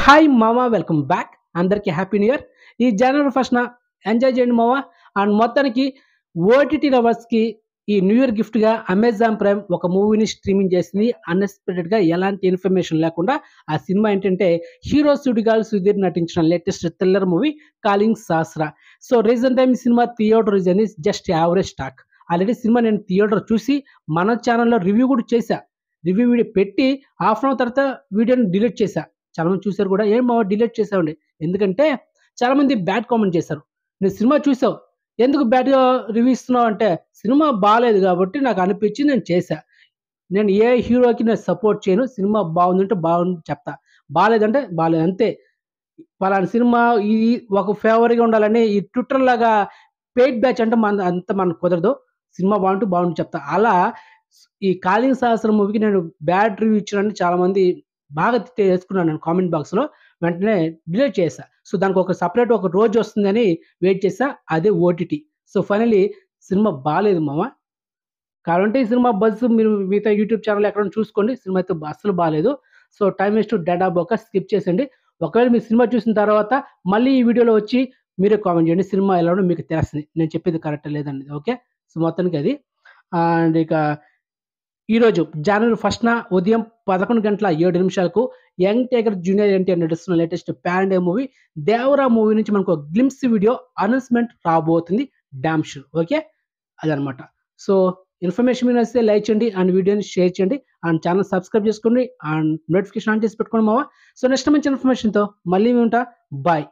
Hi మామ, welcome back. అందరికీ happy new year. ఈ జనవరి ఫస్ట్న ఎంజాయ్ చేయండి మామ. అండ్ మొత్తానికి ఓటీటీ లవర్స్కి ఈ న్యూ ఇయర్ గిఫ్ట్గా అమెజాన్ ప్రైమ్ ఒక మూవీని స్ట్రీమింగ్ చేసింది. అన్ఎక్స్పెక్టెడ్గా ఎలాంటి ఇన్ఫర్మేషన్ లేకుండా. ఆ సినిమా ఏంటంటే హీరో సుడిగాల్ సుధీర్ నటించిన latest thriller movie calling Sahasra. So recent time cinema theatre reason is just average talk. Already cinema నేను థియేటర్ చూసి మన ఛానల్లో రివ్యూ కూడా చేశా. రివ్యూ వీడియో పెట్టి హాఫ్ అన్ అవర్ తర్వాత వీడియోని డిలీట్ చేశా. చాలామంది చూసారు కూడా, ఏం మావా డిలీట్ చేసావండి? ఎందుకంటే చాలామంది బ్యాడ్ కామెంట్ చేశారు. నువ్వు సినిమా చూసావు, ఎందుకు బ్యాడ్గా రివ్యూ ఇస్తున్నావు అంటే, సినిమా బాగాలేదు కాబట్టి నాకు అనిపించి నేను చేశా. నేను ఏ హీరోకి నేను సపోర్ట్ చేయను. సినిమా బాగుందంటే బాగుంది చెప్తా, బాగాలేదంటే బాగాలేదు అంతే. పలానా సినిమా ఇది ఒక ఫేవర్గా ఉండాలని ఈ ట్విట్టర్ లాగా పెయిడ్ బ్యాచ్ అంటే అంత మనకు కుదరదు. సినిమా బాగుంటే బాగుంది చెప్తా. అలా ఈ కాళింగ సహస్రం మూవీకి నేను బ్యాడ్ రివ్యూ ఇచ్చానని చాలామంది బాగా వేసుకున్నాను నేను కామెంట్ బాక్స్లో. వెంటనే డిలీట్ చేశా. సో దానికి ఒక సపరేట్ ఒక రోజు వస్తుందని వెయిట్ చేశా. అదే ఓటీటీ. సో ఫైనల్లీ సినిమా బాగాలేదు మామ. కావాలంటే ఈ సినిమా బజ్ మీరు మిగతా యూట్యూబ్ ఛానల్ ఎక్కడైనా చూసుకోండి. సినిమా అయితే అస్సలు బాగాలేదు. సో టైం వేస్ట్ డేటా బోక స్కిప్ చేసేయండి. ఒకవేళ మీరు సినిమా చూసిన తర్వాత మళ్ళీ ఈ వీడియోలో వచ్చి మీరే కామెంట్ చేయండి. సినిమా ఎలా ఉందో మీకు తెలుస్తుంది, నేను చెప్పేది కరెక్ట్ లేదనేది. ఓకే. సో మొత్తానికి అది. అండ్ ఇక ఈరోజు జనవరి ఫస్ట్న ఉదయం 11:07 యంగ్ టైగర్ జూనియర్ ఎన్టీఆర్ నటిస్తున్న latest pan India movie Devara movie నుంచి మనకు ఒక గ్లిమ్స్ వీడియో అనౌన్స్మెంట్ రాబోతుంది. Damn sure. ఓకే, అదనమాట. సో ఇన్ఫర్మేషన్ మీద వస్తే లైక్ చేయండి అండ్ వీడియోని షేర్ చేయండి అండ్ ఛానల్ సబ్స్క్రైబ్ చేసుకోండి అండ్ నోటిఫికేషన్ ఆన్ చేసి పెట్టుకోండి మావా. సో నెక్స్ట్ మంచి ఇన్ఫర్మేషన్తో మళ్ళీ ఉంటా. బాయ్.